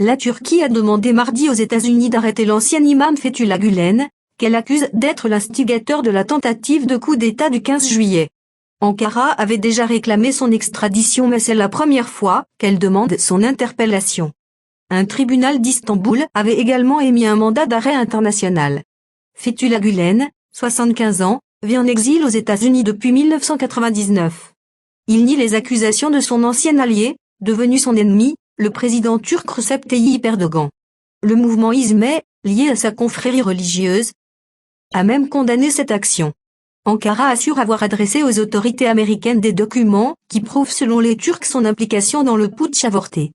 La Turquie a demandé mardi aux États-Unis d'arrêter l'ancien imam Fethullah Gülen, qu'elle accuse d'être l'instigateur de la tentative de coup d'État du 15 juillet. Ankara avait déjà réclamé son extradition, mais c'est la première fois qu'elle demande son interpellation. Un tribunal d'Istanbul avait également émis un mandat d'arrêt international. Fethullah Gülen, 75 ans, vit en exil aux États-Unis depuis 1999. Il nie les accusations de son ancien allié, devenu son ennemi, le président turc Recep Tayyip Erdogan. Le mouvement Hizmet, lié à sa confrérie religieuse, a même condamné cette action. Ankara assure avoir adressé aux autorités américaines des documents qui prouvent selon les Turcs son implication dans le putsch avorté.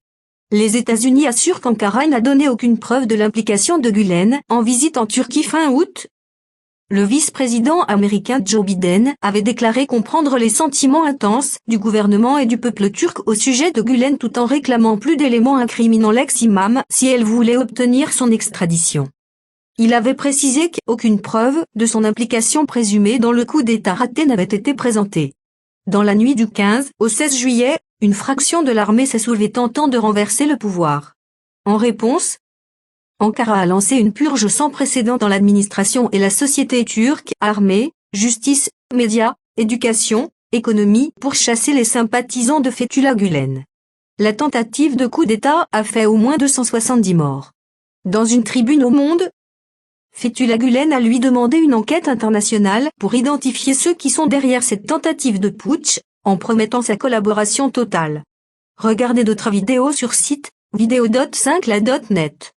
Les États-Unis assurent qu'Ankara n'a donné aucune preuve de l'implication de Gülen en visite en Turquie fin août. Le vice-président américain Joe Biden avait déclaré comprendre les sentiments intenses du gouvernement et du peuple turc au sujet de Gülen tout en réclamant plus d'éléments incriminant l'ex-imam si elle voulait obtenir son extradition. Il avait précisé qu'aucune preuve de son implication présumée dans le coup d'État raté n'avait été présentée. Dans la nuit du 15 au 16 juillet, une fraction de l'armée s'est soulevée tentant de renverser le pouvoir. En réponse, Ankara a lancé une purge sans précédent dans l'administration et la société turque, armée, justice, médias, éducation, économie pour chasser les sympathisants de Fethullah Gülen. La tentative de coup d'État a fait au moins 270 morts. Dans une tribune au Monde, Fethullah Gülen a lui demandé une enquête internationale pour identifier ceux qui sont derrière cette tentative de putsch, en promettant sa collaboration totale. Regardez d'autres vidéos sur site vidéo.5la.net.